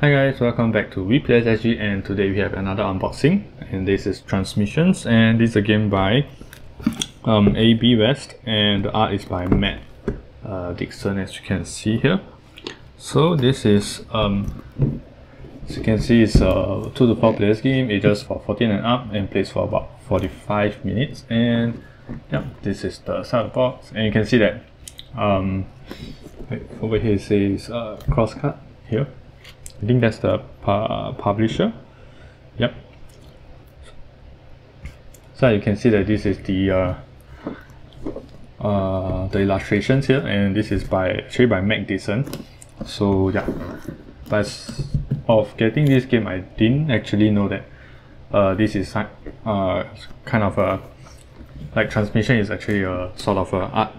Hi guys, welcome back to WePlayersSG, and today we have another unboxing, and this is Transmissions, and this is a game by AB West, and the art is by Matt Dixon, as you can see here. So this is as you can see, it's a 2 to 4 players game, ages for 14 and up, and plays for about 45 minutes. And yeah, this is the side of the box, and you can see that over here it says CrossCut here. I think that's the publisher. Yep. So you can see that this is the illustrations here, and this is actually by Matt Dixon. So yeah, but of getting this game, I didn't actually know that this is kind of a Transmission is actually a sort of a art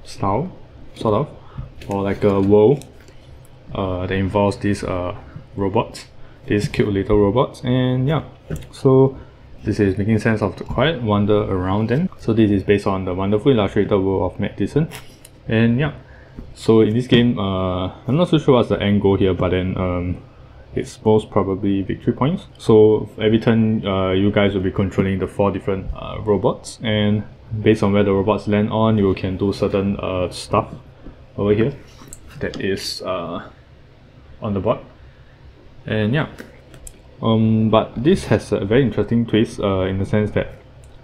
style, sort of, or like a world that involves these robots, these cute little robots. And yeah, so this is making sense of the quiet wonder around them. So this is based on the wonderful illustrated world of Matt Dixon. And yeah, so in this game, I'm not so sure what's the end goal here, but then it's most probably victory points. So every turn, you guys will be controlling the 4 different robots, and based on where the robots land on, you can do certain stuff over here that is on the board. And yeah, but this has a very interesting twist in the sense that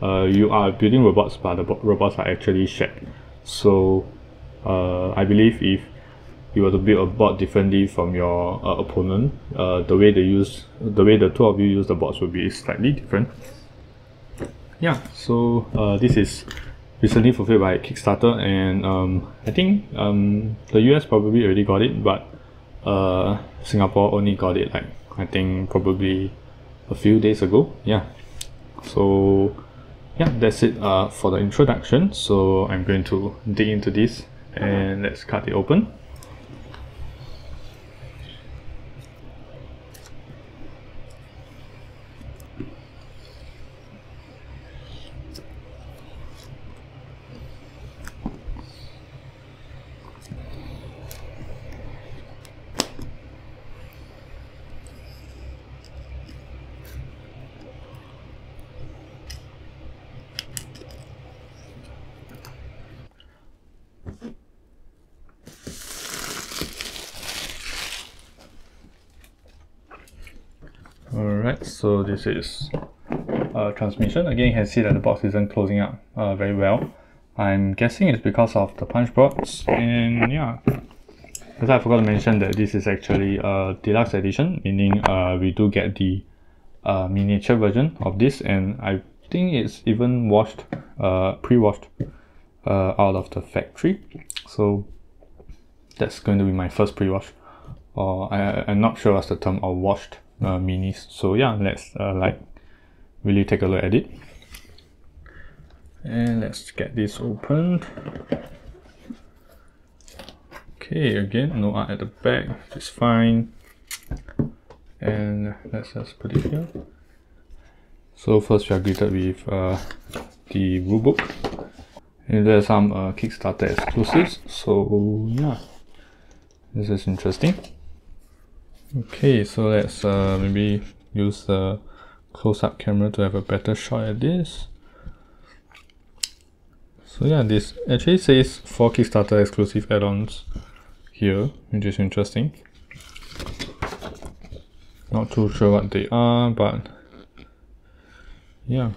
you are building robots, but the robots are actually shared. So I believe if you were to build a board differently from your opponent, the way the two of you use the boards will be slightly different. Yeah, so this is recently fulfilled by Kickstarter, and I think the US probably already got it, but Singapore only got it like, I think, probably a few days ago. Yeah, so yeah, that's it for the introduction. So I'm going to dig into this, and let's cut it open. Alright, so this is Transmission. Again, you can see that the box isn't closing up very well. I'm guessing it's because of the Punchboards. And yeah, because I forgot to mention that this is actually a deluxe edition, meaning we do get the miniature version of this, and I think it's even washed, pre-washed out of the factory. So that's going to be my first pre-wash, or I'm not sure what's the term, or washed minis. So yeah, let's really take a look at it, and let's get this opened. Okay, again, no art at the back, which is fine, and let's just put it here. So first we are greeted with the Rulebook, and there's some Kickstarter exclusives. So yeah, this is interesting. Okay, so let's maybe use the close-up camera to have a better shot at this. So yeah, this actually says 4 Kickstarter exclusive add-ons here, which is interesting. Not too sure what they are, but yeah.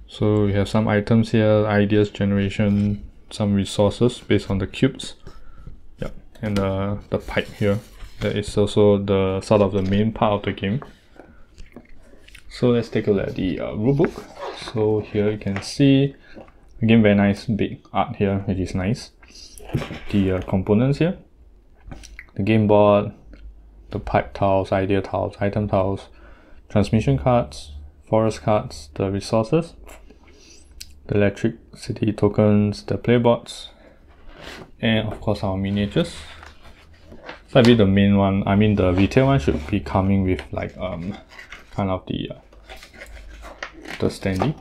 So we have some items here, ideas generation, some resources based on the cubes. Yep, and the pipe here. That is also the sort of the main part of the game. So let's take a look at the rulebook. So here you can see, again, very nice big art here, which is nice. The components here, the game board, the pipe tiles, idea tiles, item tiles, transmission cards, forest cards, the resources, the electricity tokens, the playboards, and of course our miniatures. So I believe the main one, I mean the retail one, should be coming with like kind of the standee,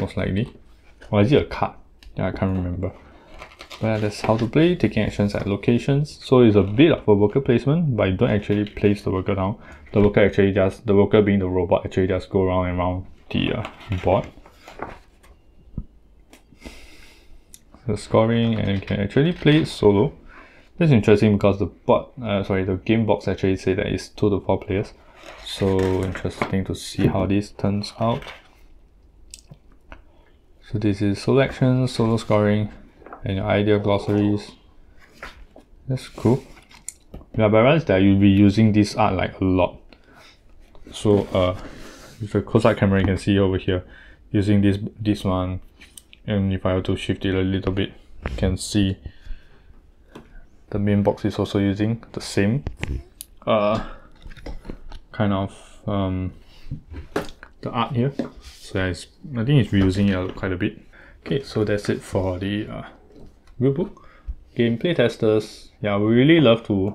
most likely. Or is it a card? Yeah, I can't remember. Well, that's how to play, taking actions at locations. So it's a bit of a worker placement, but you don't actually place the worker down. The worker actually just, the worker being the robot, actually just go around and around the board. The scoring, and you can actually play it solo. That's interesting because the the game box actually say that it's 2 to 4 players. So interesting to see how this turns out. So this is solo actions, solo scoring, and your idea glossaries. That's cool. Yeah, but I realized that you'll be using this art like a lot. So with a close-up camera, you can see over here using this one, and if I were to shift it a little bit, you can see the main box is also using the same kind of the art here. So yeah, I think it's reusing it quite a bit. Okay, so that's it for the Rulebook. Game playtesters, yeah, we really love to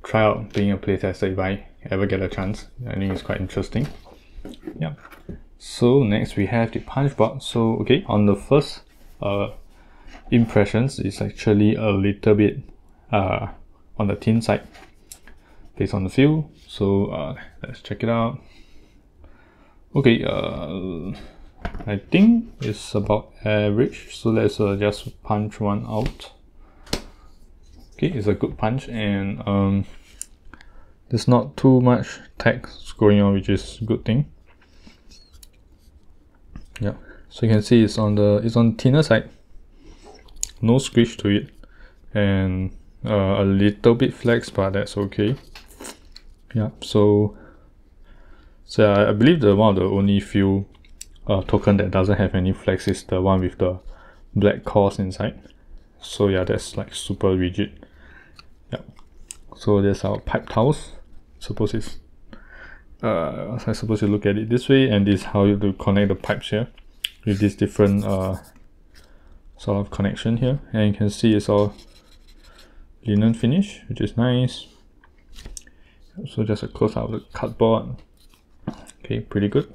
try out being a playtester if I ever get a chance. I think it's quite interesting. Yeah. So next we have the Punchboard. So okay, on the first impressions, it's actually a little bit on the thin side based on the feel. So let's check it out. Okay, I think it's about average, so let's just punch one out. Okay, it's a good punch, and there's not too much text going on, which is a good thing. Yeah, so you can see it's on the thinner side, no squish to it, and a little bit flex, but that's okay. Yeah, so I believe one of the only few token that doesn't have any flex is the one with the black cores inside. So yeah, that's like super rigid. Yeah. So there's our pipe tiles. Suppose it's I suppose you look at it this way, and this is how you do connect the pipes here with this different sort of connection here, and you can see it's all linen finish, which is nice. So just a close up of the cardboard. Okay, pretty good.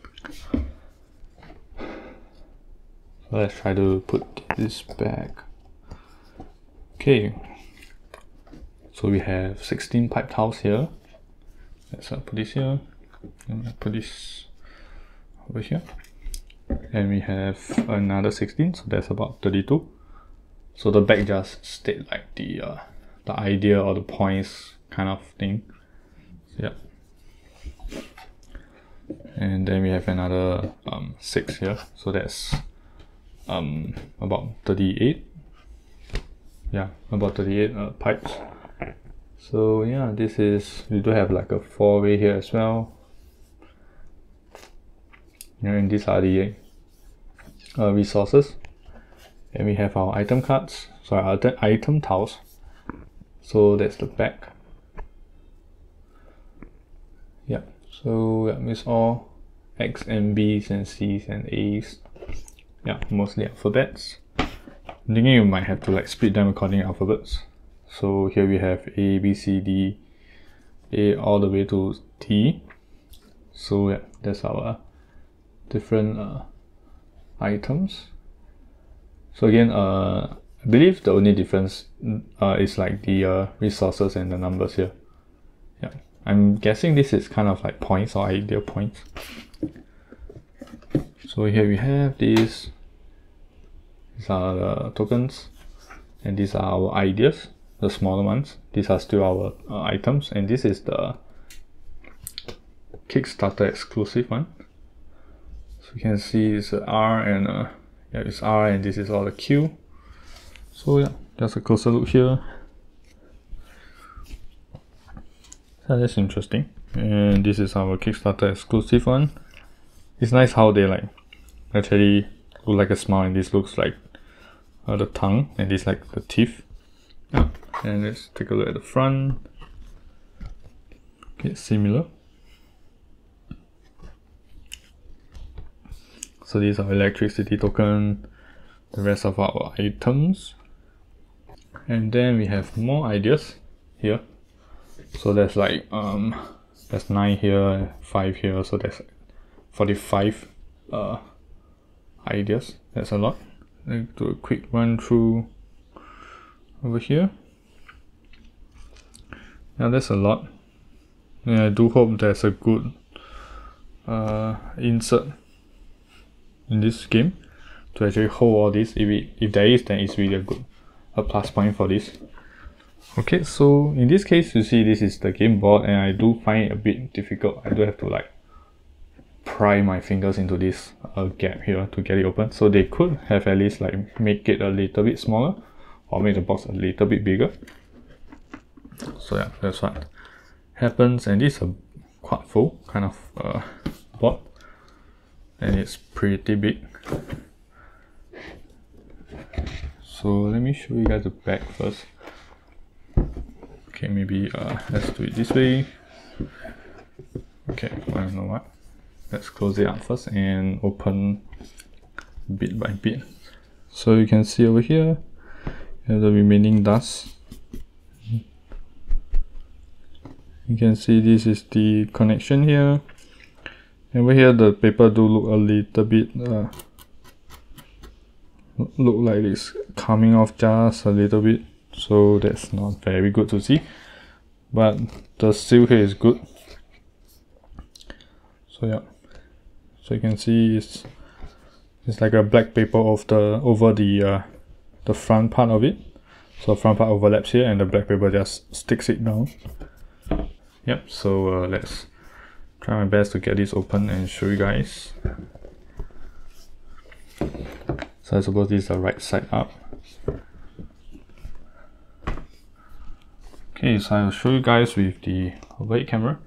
So let's try to put this back. Okay, so we have 16 pipe tiles here. Let's put this here, and put this over here, and we have another 16, so that's about 32. So the back just stayed like the idea or the points kind of thing. So, yeah. And then we have another 6 here, so that's about 38. Yeah, about 38 pipes. So yeah, this is, we do have like a 4-way here as well. And these are the resources, and we have our item cards, sorry, our item tiles. So that's the back. Yeah, so yeah, it's all X and B's and C's and A's. Yeah, mostly alphabets. I'm thinking you might have to like split them according to alphabets. So here we have A, B, C, D, A all the way to D. So yeah, that's our different items. So again, I believe the only difference is like the resources and the numbers here. Yeah, I'm guessing this is kind of like points or idea points. So here we have these. These are the tokens, and these are our ideas, the smaller ones. These are still our items, and this is the Kickstarter exclusive one. So you can see it's R and yeah, it's R, and this is all the Q. So yeah, just a closer look here. So that's interesting. And this is our Kickstarter exclusive one. It's nice how they like actually look like a smile, and this looks like the tongue, and this like the teeth. Yeah. And let's take a look at the front. Okay, similar. So these are electricity token, the rest of our items. And then we have more ideas here. So there's like there's 9 here, 5 here, so there's 45 ideas. That's a lot. Let's do a quick run through. over here. Now that's a lot, and I do hope there's a good insert in this game to actually hold all this. If there is, then it's really a plus point for this. Okay, so in this case, you see this is the game board, and I do find it a bit difficult. I do have to like pry my fingers into this gap here to get it open. So they could have at least like make it a little bit smaller, or make the box a little bit bigger. So yeah, that's what happens. And this is a quad fold kind of board, and it's pretty big. So let me show you guys the back first. Okay, maybe let's do it this way. Okay, I don't know what. Let's close it up first and open bit by bit. So you can see over here, the remaining dust. You can see this is the connection here. And over here, the paper do look a little bit, look like it's coming off just a little bit. So that's not very good to see. But the seal here is good. So yeah. So you can see it's like a black paper over the front part of it. So the front part overlaps here, and the black paper just sticks it down. Yep. So let's try my best to get this open and show you guys. So I suppose this is the right side up. Okay, so I'll show you guys with the overhead camera.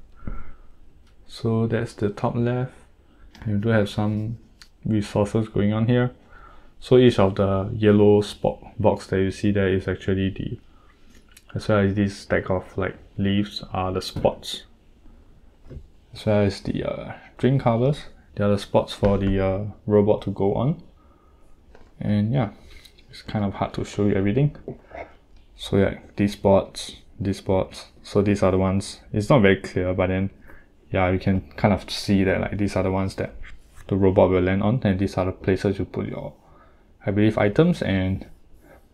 So that's the top left. You do have some resources going on here. So each of the yellow spot box that you see there is actually the, as well as this stack of like leaves are the spots. As well as the drink covers, they are the spots for the robot to go on. And yeah, it's kind of hard to show you everything. So yeah, these spots. So these are the ones, it's not very clear, but then yeah, you can kind of see that like these are the ones that the robot will land on, and these are the places you put your, I believe, items and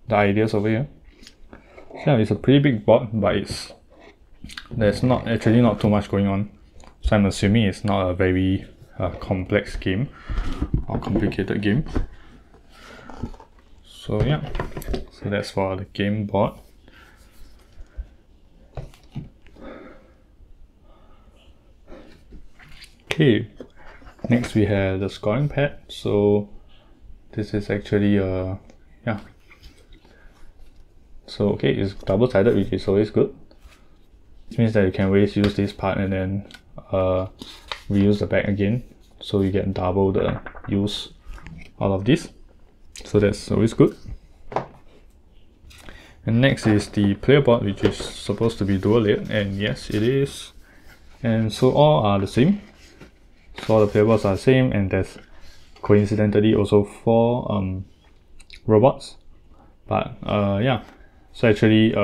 the ideas over here. Yeah, it's a pretty big board, but there's not too much going on. So I'm assuming it's not a very complex game or complicated game. So yeah, so that's for the game board. Okay, next we have the scoring pad. So this is actually yeah. So okay, it's double-sided, which is always good. It means that you can always use this part and then reuse the back again. So you get double the use out of this. So that's always good. And next is the player board, which is supposed to be dual layered, and yes, it is. And so all are the same. So all the player boards are the same, and there's coincidentally also 4 robots. But yeah, so actually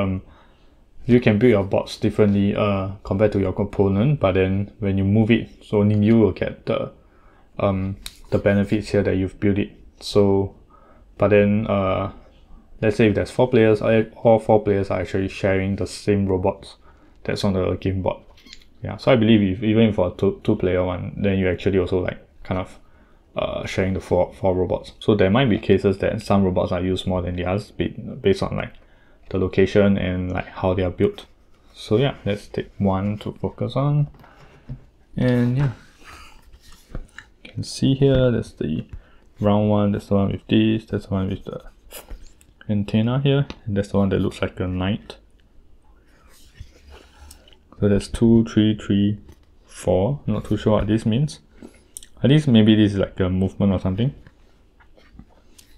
you can build your boards differently compared to your component, but then when you move it, so only you will get the benefits here that you've built it. So but then let's say if there's 4 players, all 4 players are actually sharing the same robots that's on the game board. Yeah, so I believe even for a two-player one, then you actually also like kind of sharing the four robots. So there might be cases that some robots are used more than the others based on like the location and like how they are built. So yeah, let's take one to focus on. And yeah, you can see here there's the round one, that's the one with this, that's the one with the antenna here, and that's the one that looks like a knight. So there's 2, 3, 3, 4. Not too sure what this means. At least maybe this is like a movement or something.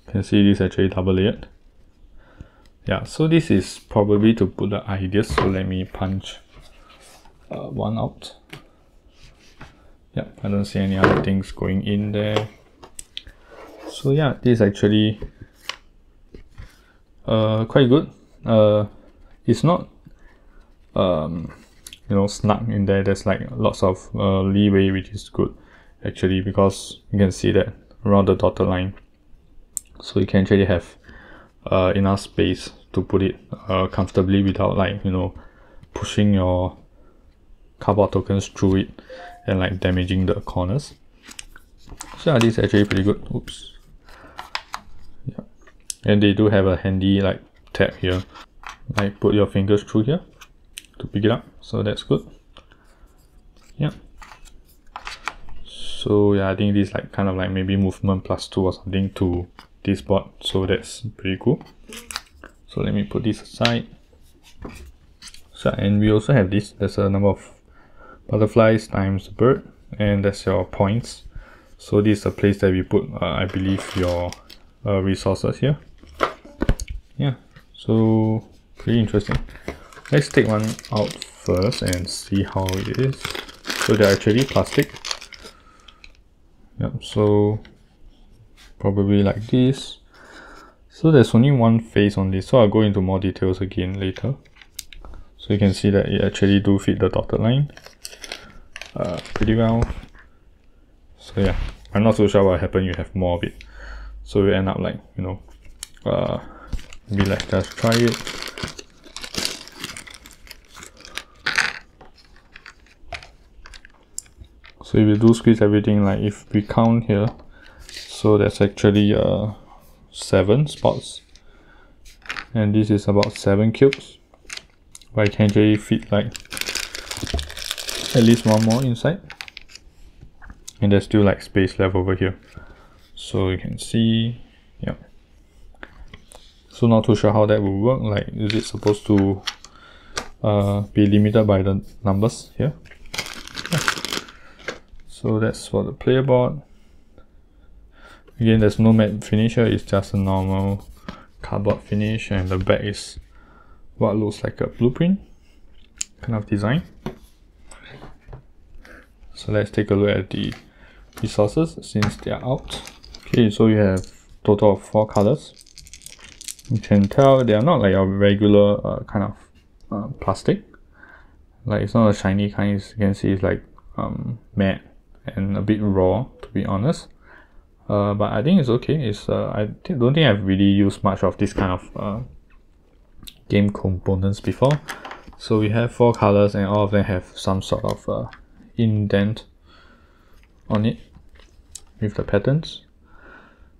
You can see this actually double layered. Yeah, so this is probably to put the ideas. So let me punch one out. Yeah, I don't see any other things going in there. So yeah, this is actually quite good. It's not you know, snug in there. There's like lots of leeway, which is good actually, because you can see that around the dotted line, so you can actually have enough space to put it comfortably without like, you know, pushing your cardboard tokens through it and like damaging the corners. So yeah, this is actually pretty good. Oops. Yeah. And they do have a handy like tab here, like put your fingers through here to pick it up, so that's good. Yeah. So yeah, I think this is like kind of like maybe movement +2 or something to this board, so that's pretty cool. So let me put this aside. So, and we also have this, there's a number of butterflies times bird, and that's your points. So this is a place that we put I believe your resources here. Yeah, so pretty interesting. Let's take one out first and see how it is. So they're actually plastic. Yep, so probably like this. So there's only one face on this, so I'll go into more details again later. So you can see that it actually do fit the dotted line pretty well. So yeah, I'm not so sure what happen you have more of it. So we end up like, you know, maybe let's just try it. So if you do squeeze everything, like if we count here, so that's actually 7 spots, and this is about 7 cubes, but I can actually fit like at least one more inside, and there's still like space left over here, so you can see. Yeah, so not too sure how that will work. Like, is it supposed to be limited by the numbers here? Yeah. So that's for the player board. Again, there's no matte finish here, it's just a normal cardboard finish, and the back is what looks like a blueprint kind of design. So let's take a look at the resources since they are out. Okay, so you have total of 4 colors. You can tell they are not like a regular kind of plastic. Like, it's not a shiny kind. You can see it's like matte and a bit raw, to be honest. But I think it's okay. It's I don't think I've really used much of this kind of game components before. So we have 4 colors, and all of them have some sort of indent on it with the patterns.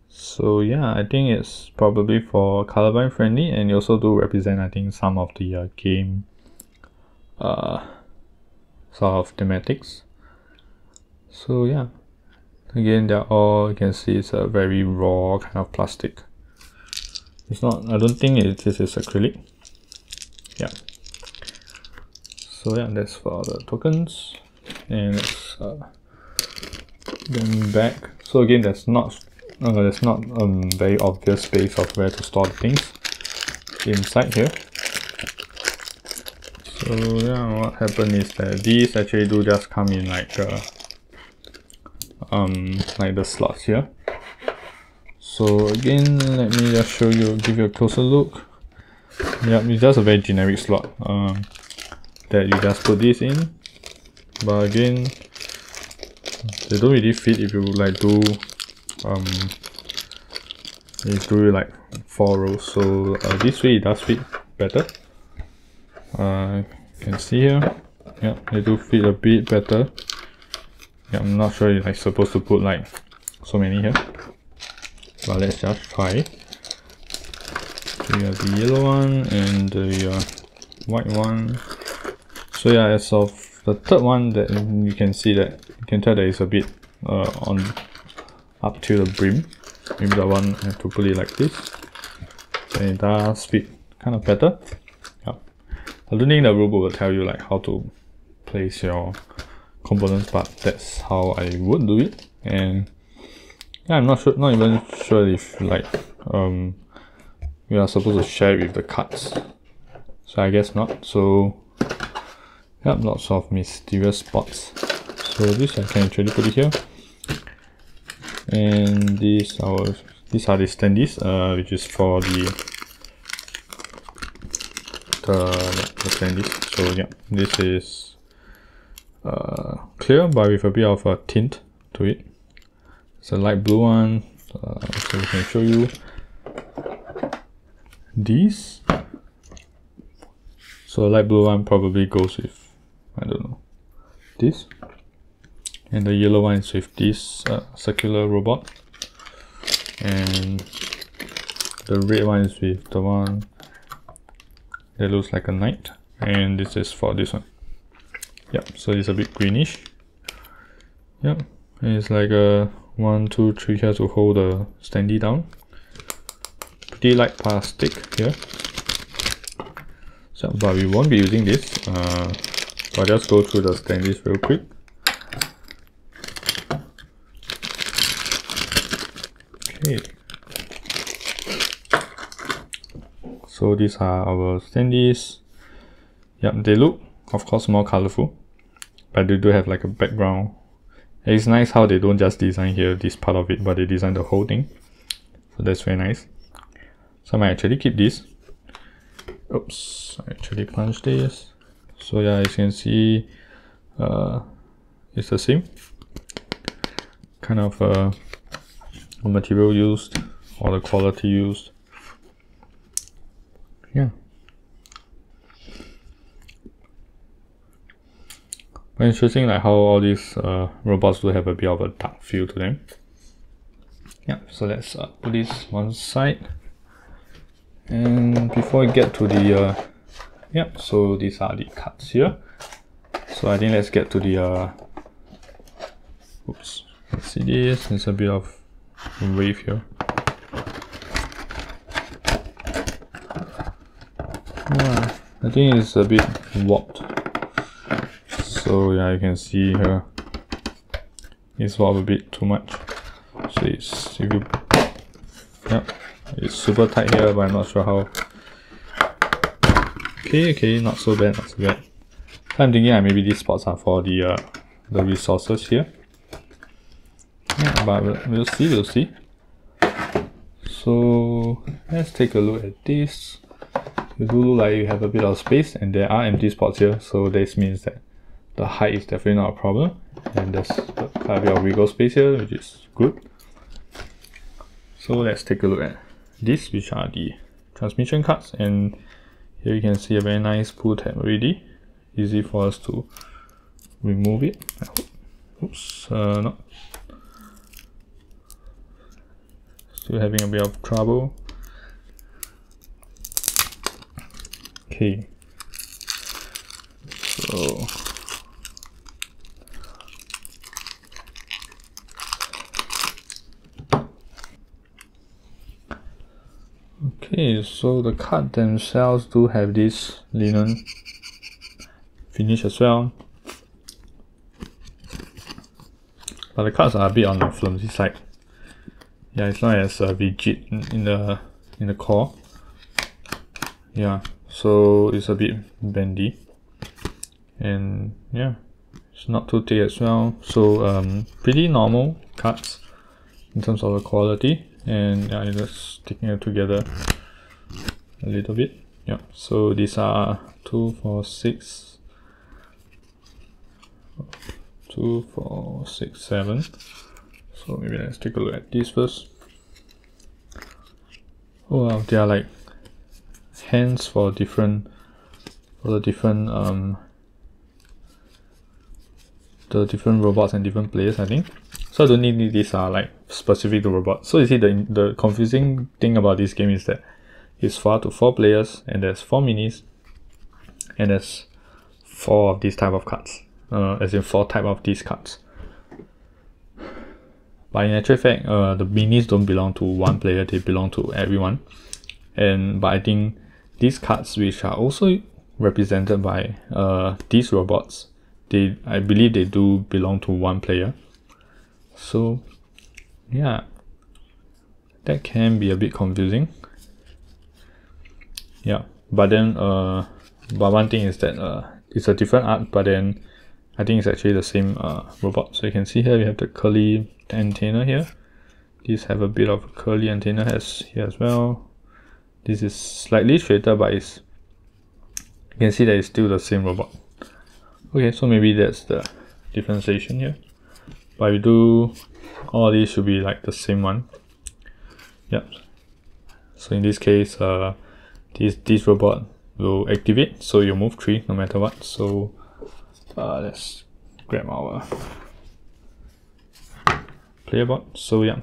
So yeah, I think it's probably for colorblind friendly, and you also do represent, I think, some of the game sort of thematics. So yeah, again, they're all, you can see it's a very raw kind of plastic. It's not, I don't think this is acrylic. Yeah. So yeah, that's for the tokens, and let's then back. So again, there's not very obvious space of where to store the things inside here. So yeah, what happened is that these actually do just come in like the slots here. So again, let me just show you, give you a closer look. Yeah, it's just a very generic slot that you just put this in, but again, they don't really fit if you like do like 4 rows. So this way it does fit better. You can see here, yeah, they do fit a bit better. Yeah, I'm not sure if I'm supposed to put like so many here, but let's just try. So we have the yellow one and the white one. So yeah, as of the third one, that you can see that you can tell that it's a bit on up to the brim. Maybe that one I have to put it like this, and it does fit kind of better. Yeah, I don't think the rulebook will tell you like how to place your components, but that's how I would do it. And yeah, I'm not even sure if like we are supposed to share it with the cards, so I guess not. So yeah, lots of mysterious spots. So this I can actually put it here, and these are the standees, which is for the standees. So yeah, this is clear but with a bit of a tint to it. It's a light blue one, so we can show you. these. So light blue one probably goes with, I don't know, this. And the yellow one is with this circular robot. And the red one is with the one that looks like a knight. And this is for this one. Yep, so it's a bit greenish. Yep, and it's like a 1, 2, 3 here to hold the standee down. Pretty light plastic here. So, but we won't be using this. I'll just go through the standees real quick. Okay. So these are our standees. Yep, they look, of course, more colorful, but they do have like a background. It's nice how they don't just design here this part of it, but they design the whole thing. So that's very nice. So I might actually keep this. Oops, I actually punched this. So yeah, as you can see, it's the same kind of the material used or the quality used. Yeah. But interesting like how all these robots do have a bit of a dark feel to them. Yeah, so let's put this one side. And before we get to the yeah, so these are the cards here. So I think let's get to the oops, let's see this. There's a bit of wave here. Yeah, I think it's a bit warped. So yeah, you can see here it's warped a bit too much. So it's, if you, yeah, it's super tight here, but I'm not sure how. Okay, not so bad, not so bad. So I'm thinking maybe these spots are for the resources here. Yeah, but we'll see. So let's take a look at this. You do look like you have a bit of space, and there are empty spots here, so this means that the height is definitely not a problem, and there's quite a bit of wiggle space here, which is good. So let's take a look at these, which are the transmission cards, and here you can see a very nice pull tab already. Easy for us to remove it. Oops, no. Still having a bit of trouble. Okay. So okay, so the cards themselves do have this linen finish as well, but the cards are a bit on the flimsy side. Yeah, it's not as rigid in the core. Yeah, so it's a bit bendy, and yeah, it's not too thick as well. So pretty normal cards in terms of the quality, and yeah, just sticking it together a little bit. Yeah, so these are 2, 4, 6, 2, 4, 6, 7. So maybe let's take a look at these first. Oh wow, they are like hands for the different robots and different players, I think. So I don't think these are like specific to robots. So you see the confusing thing about this game is that it's 4 to 4 players, and there's 4 minis, and there's 4 of these type of cards. As in 4 type of these cards. But in actual fact, the minis don't belong to one player, they belong to everyone. But I think these cards, which are also represented by these robots, I believe they do belong to one player. So yeah, that can be a bit confusing. Yeah, but then but one thing is that it's a different art, but then I think it's actually the same robot. So you can see here we have the curly antenna here. These have a bit of curly antenna here as well. This is slightly straighter, but you can see that it's still the same robot. Okay, so maybe that's the differentiation here. But we do, all these should be like the same one. Yep. So in this case, this robot will activate, so you move 3 no matter what. So let's grab our player board. So yeah,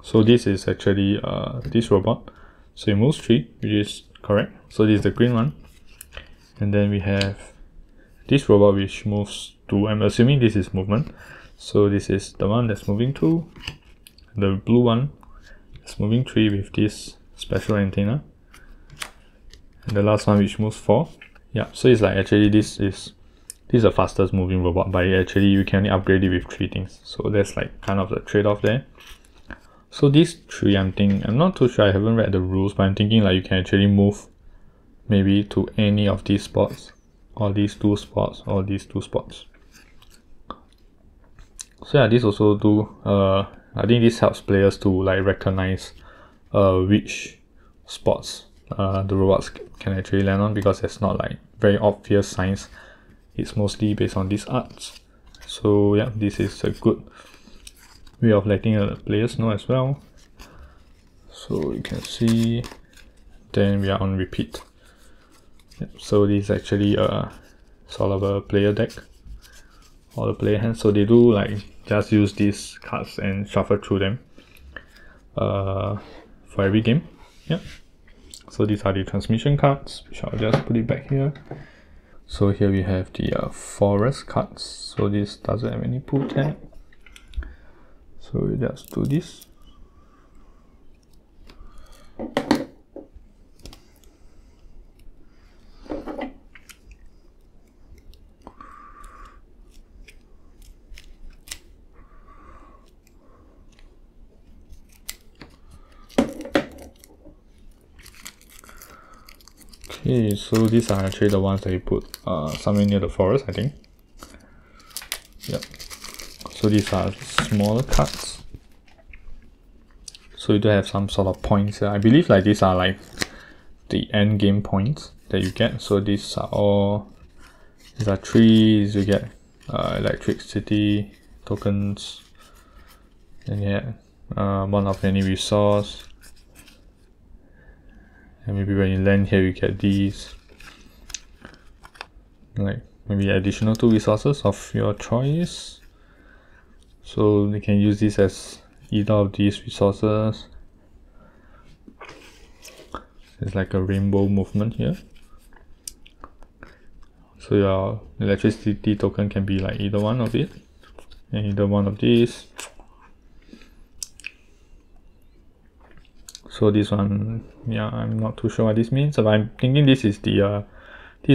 so this is actually this robot, so it moves 3, which is correct. So this is the green one, and then we have this robot which moves 2. I'm assuming this is movement, so this is the one that's moving 2. The blue one is moving 3 with this special antenna, and the last one which moves 4. Yeah, so it's like actually this is the fastest moving robot, but actually you can only upgrade it with 3 things. So that's like kind of the trade-off there. So these 3, I'm not too sure, I haven't read the rules, but I'm thinking like you can actually move maybe to any of these spots, or these 2 spots, or these 2 spots. So yeah, this also do I think this helps players to like recognize which spots the robots can actually land on, because it's not like very obvious signs. It's mostly based on these arts. So yeah, this is a good way of letting the players know as well. So you can see, then we are on repeat. Yep, so this is actually sort of a player deck or the player hand. So they do like just use these cards and shuffle through them for every game. Yeah. So these are the transmission cards, which I'll just put it back here. So here we have the forest cards. So this doesn't have any pull tag. So we just do this. Okay, so these are actually the ones that you put somewhere near the forest, I think. Yep. So these are smaller cards. So you do have some sort of points here. I believe like these are like the end game points that you get. So these are trees, you get electricity tokens, and yeah, one of any resource. And maybe when you land here you get these, like maybe additional 2 resources of your choice. So you can use this as either of these resources. It's like a rainbow movement here. So your electricity token can be like either one of it, and either one of these. So this one, yeah, I'm not too sure what this means, but I'm thinking this is the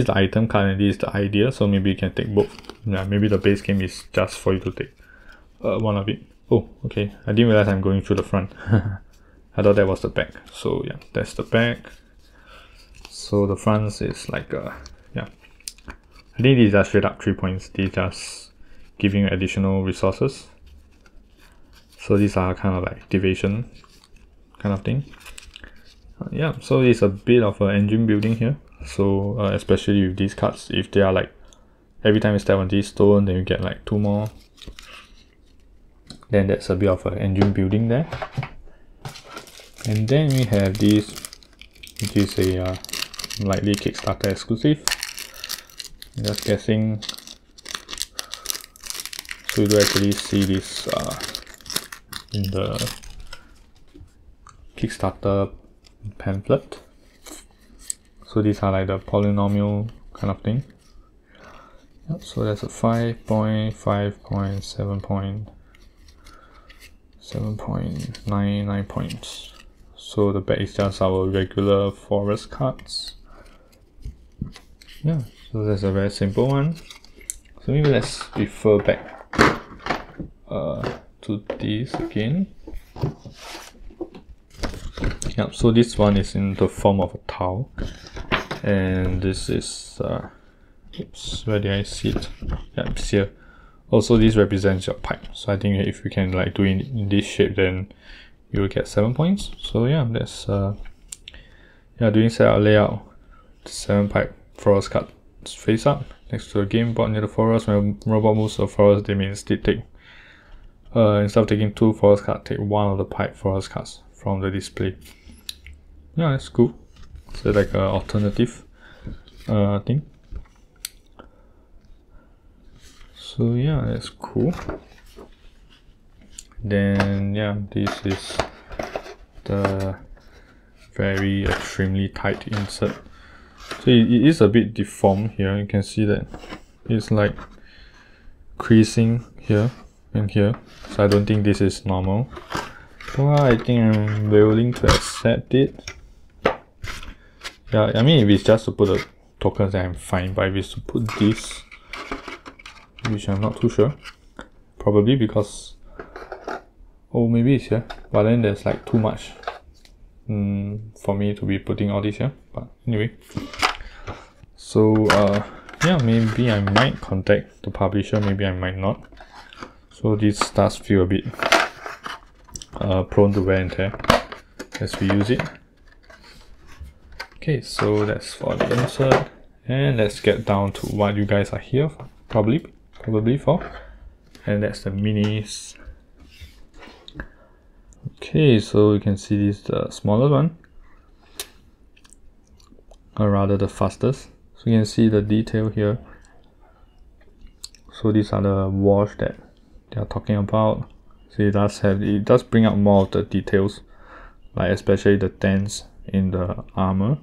item card and this is the idea. So maybe you can take both. Yeah, maybe the base game is just for you to take one of it. Oh, okay. I didn't realize I'm going through the front. I thought that was the back. So yeah, that's the back. So the front is like yeah. I think these are straight up 3 points. These just giving you additional resources. So these are kind of like activation kind of thing. Yeah, so it's a bit of an engine building here. So especially with these cards, if they are like every time you step on this stone, then you get like 2 more. Then that's a bit of an engine building there. And then we have this, which is a likely Kickstarter exclusive. Just guessing. So you do actually see this in the Kickstarter pamphlet. So these are like the polynomial kind of thing. Yep, so that's a 5 point, 5 point, 7 point, 7.99 points. So the back is just our regular forest cards. Yeah, so that's a very simple one. So maybe let's refer back to this again. Yep, so this one is in the form of a towel, and this is oops, where did I see it? Yeah, it's here. Also, this represents your pipe. So I think if you can like do it in this shape, then you will get 7 points. So yeah, that's yeah, doing setup layout. 7 pipe forest cut face up next to a game board near the forest. When a robot moves to the forest, they may instead take instead of taking 2 forest cards, take 1 of the pipe forest cards from the display. Yeah, that's cool. So like an alternative thing. So yeah, that's cool. Then yeah, this is the very extremely tight insert. So it is a bit deformed here. You can see that it's like creasing here and here. So I don't think this is normal. Well, I think I'm willing to accept it. Yeah, I mean if it's just to put the tokens, then I'm fine. But if it's to put this, which I'm not too sure, probably because, oh, maybe it's here, but then there's like too much for me to be putting all this here. But anyway, so yeah, maybe I might contact the publisher, maybe I might not. So this does feel a bit prone to wear and tear as we use it. Okay, so that's for the insert, and let's get down to what you guys are here for, probably for, and that's the minis. Okay, so you can see this is the smallest one, or rather the fastest. So you can see the detail here. So these are the wash that they are talking about. So it does bring out more of the details, like especially the dents in the armor.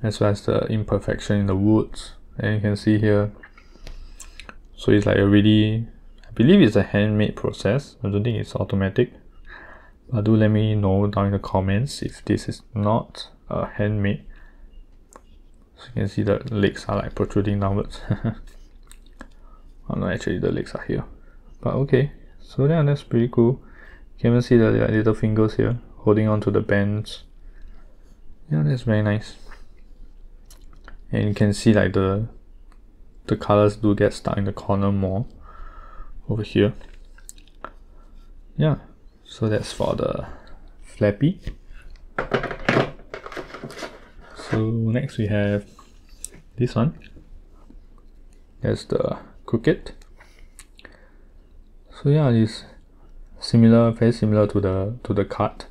As well as the imperfection in the woods. And you can see here, so it's like a really, I believe it's a handmade process. I don't think it's automatic. But do let me know down in the comments if this is not handmade. So you can see the legs are like protruding downwards. Oh no, actually the legs are here. But okay, so yeah, that's pretty cool. You can even see the little fingers here holding on to the bands. Yeah, that's very nice. And you can see like the colors do get stuck in the corner more over here. Yeah, so that's for the flappy. So next we have this one. That's the crooked. So yeah, it's very similar to the card,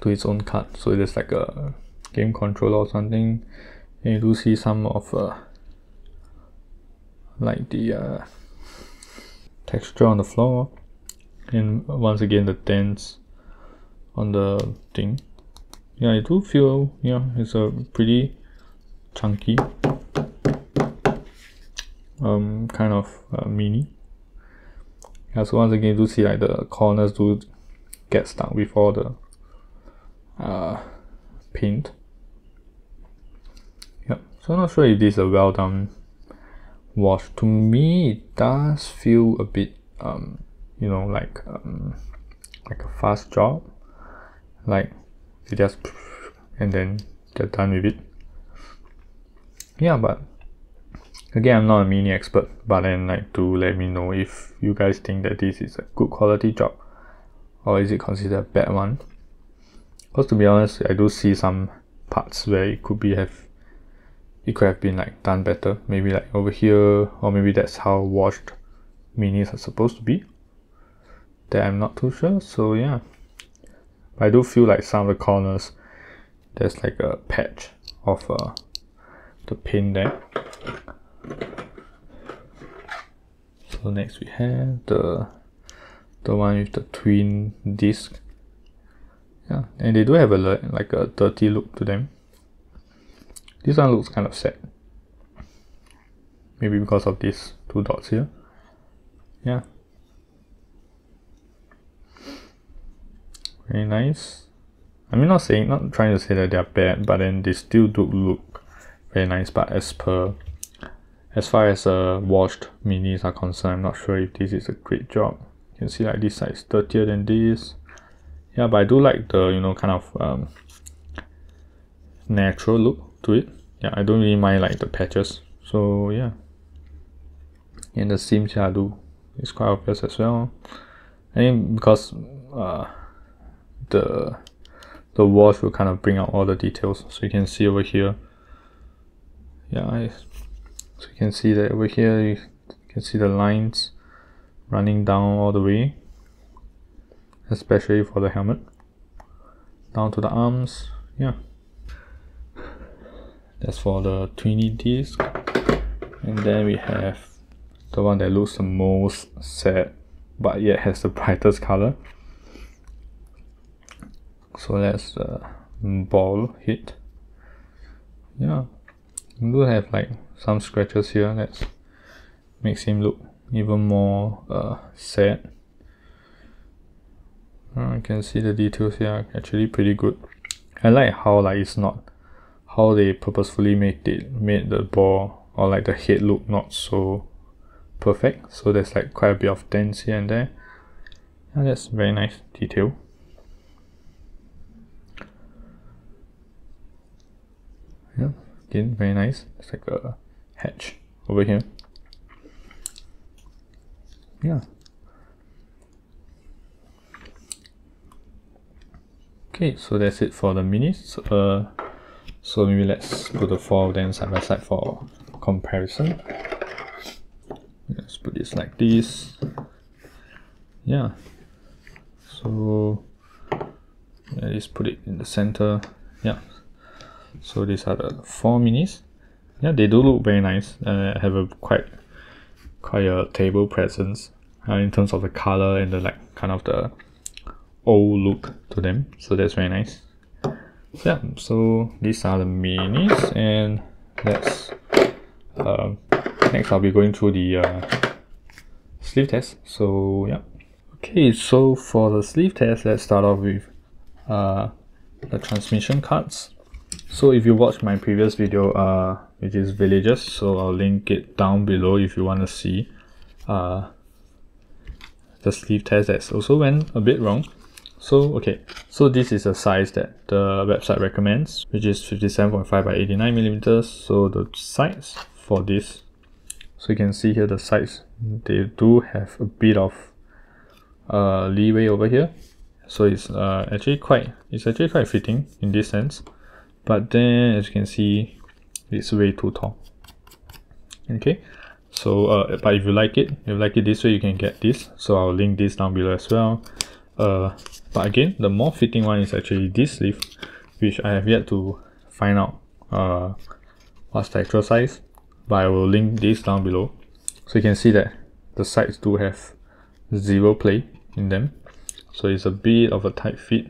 to its own card. So it is like a game controller or something. And you do see some of like the texture on the floor, and once again the dents on the thing. Yeah, I do feel, yeah, it's a pretty chunky kind of mini. Yeah, so once again you do see like the corners do get stuck with all the paint. Yep, so I'm not sure if this is a well done wash. To me it does feel a bit you know, like a fast job, like you just and then get done with it. Yeah, but again, I'm not a mini expert, but then like do let me know if you guys think that this is a good quality job, or is it considered a bad one. Because to be honest, I do see some parts where it could have been like done better, maybe like over here, or maybe that's how washed minis are supposed to be. That I'm not too sure. So yeah, but I do feel like some of the corners there's like a patch of the paint there. So next we have the one with the twin disc. Yeah, and they do have like a dirty look to them. This one looks kind of sad, maybe because of these two dots here. Yeah, very nice. I mean, not trying to say that they're bad, but then they still do look very nice. But as far as washed minis are concerned, I'm not sure if this is a great job. You can see like this side is dirtier than this. Yeah, but I do like the, you know, kind of natural look to it. Yeah, I don't really mind like the patches. So yeah, and the seams here it's quite obvious as well. I think because the wash will kind of bring out all the details. So you can see over here. Yeah, so you can see that over here you can see the lines running down all the way, especially for the helmet. Down to the arms, yeah. That's for the 20 disc. And then we have the one that looks the most sad, but yet has the brightest color. So that's the ball hit. Yeah, we do have like some scratches here that makes him look even more sad. You can see the details here are actually pretty good. I like how like it's not how they purposefully made the ball or like the head look not so perfect. So there's like quite a bit of dents here and there. And that's very nice detail. Yeah, again very nice. It's like a hatch over here. Yeah. Okay, so that's it for the minis. So maybe let's put the 4 of them side by side for comparison. Let's put this like this. Yeah. So let's put it in the center. Yeah. So these are the 4 minis. Yeah, they do look very nice. Have a quite a table presence in terms of the color and the like kind of the old look to them. So that's very nice. Yeah, so these are the minis, and let's next I'll be going through the sleeve test. So yeah, okay, so for the sleeve test, let's start off with the transmission cards. So if you watched my previous video, which is villages, so I'll link it down below if you want to see the sleeve test that also went a bit wrong. So okay, so this is a size that the website recommends, which is 57.5 by 89 millimeters. So the sides for this, so you can see here the sides, they do have a bit of leeway over here. So it's actually quite fitting in this sense. But then as you can see, it's way too tall. Okay, so but if you like it this way, you can get this. So I'll link this down below as well. But again, the more fitting one is actually this sleeve, which I have yet to find out what's the actual size, but I will link this down below. So you can see that the sides do have zero play in them, so it's a bit of a tight fit,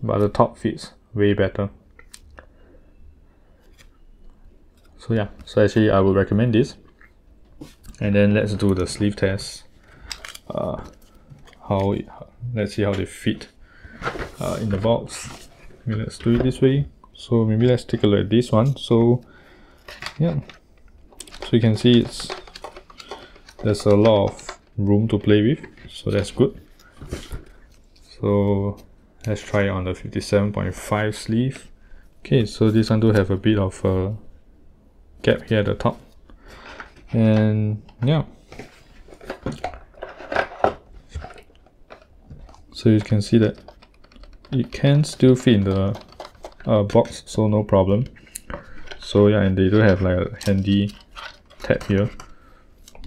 but the top fits way better. So yeah, so actually I would recommend this. And then let's do the sleeve test. Let's see how they fit in the box. Okay, let's do it this way. So maybe let's take a look at this one. So yeah, so you can see there's a lot of room to play with, so that's good. So let's try it on the 57.5 sleeve. Okay, so this one do have a bit of a gap here at the top, and yeah, so you can see that it can still fit in the box, so no problem. So yeah, and they do have like a handy tab here.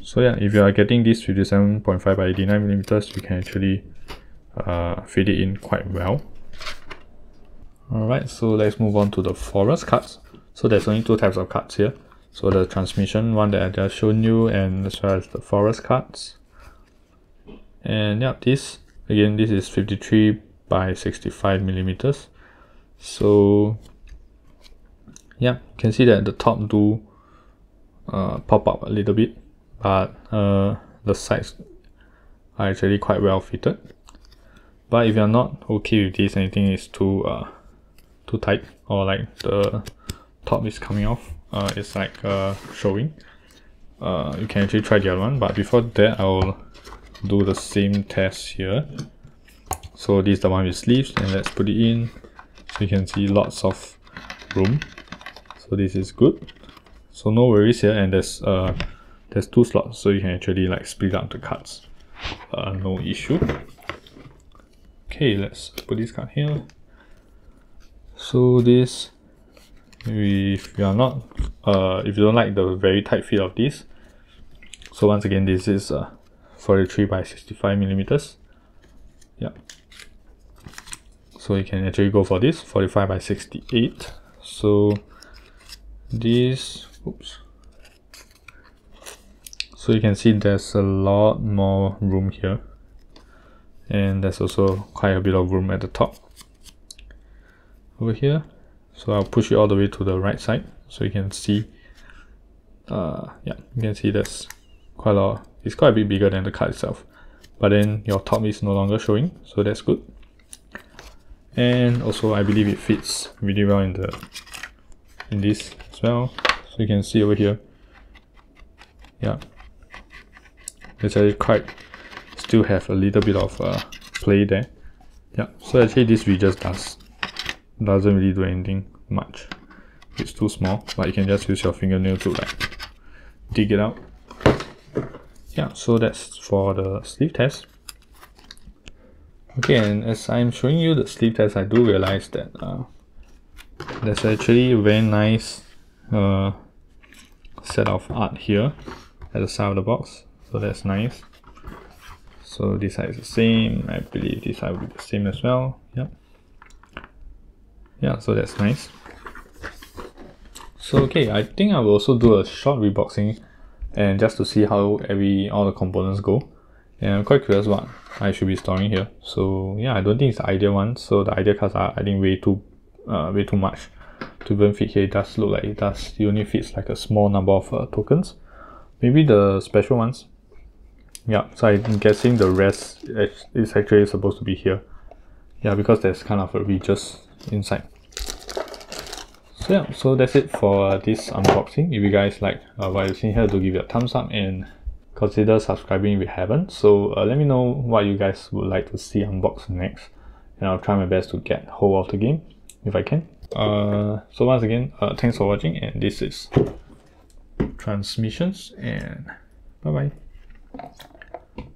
So yeah, if you are getting this 57.5 by 89 millimeters, you can actually fit it in quite well. Alright, so let's move on to the forest cards. So there's only 2 types of cards here. So the transmission one that I just shown you, and as well as the forest cards. And yeah, this is 53 by 65 millimeters. So yeah, you can see that the top do pop up a little bit, but the sides are actually quite well fitted. But if you're not okay with this and you think it's too tight, or like the top is coming off, it's like showing, you can actually try the other one. But before that, I'll do the same test here. So this is the one with sleeves, and let's put it in. So you can see lots of room, so this is good. So no worries here, and there's 2 slots, so you can actually like split up the cards, no issue. Okay, let's put this card here. So this, if you are not if you don't like the very tight fit of this, so once again, this is 43 by 65 millimeters. Yeah. So you can actually go for this 45 by 68. So this, oops. So you can see there's a lot more room here, and there's also quite a bit of room at the top over here. So I'll push it all the way to the right side so you can see. Yeah, you can see there's quite a lot. It's quite a bit bigger than the card itself, but then your top is no longer showing, so that's good. And also I believe it fits really well in this as well. So you can see over here, yeah, it's actually quite still have a little bit of play there. Yeah, so actually this just doesn't really do anything much. It's too small, but you can just use your fingernail to like dig it out. Yeah, so that's for the sleeve test. Okay, and as I'm showing you the sleeve test, I do realize that there's actually a very nice set of art here at the side of the box, so that's nice. So this side is the same. I believe this side will be the same as well. Yep. Yeah, so that's nice. So okay, I think I will also do a short reboxing, and just to see how all the components go. And I'm quite curious what I should be storing here. So yeah, I don't think it's the ideal one. So the ideal cards are, I think, way too much to even fit here. It does look like it only fits like a small number of tokens. Maybe the special ones. Yeah, so I'm guessing the rest is actually supposed to be here. Yeah, because there's kind of a ridges inside. So yeah, so that's it for this unboxing. If you guys like what you've seen here, do give it a thumbs up and consider subscribing if you haven't. So let me know what you guys would like to see unboxed next, and I'll try my best to get hold of the game if I can. So once again, thanks for watching, and this is Transmissions, and bye bye.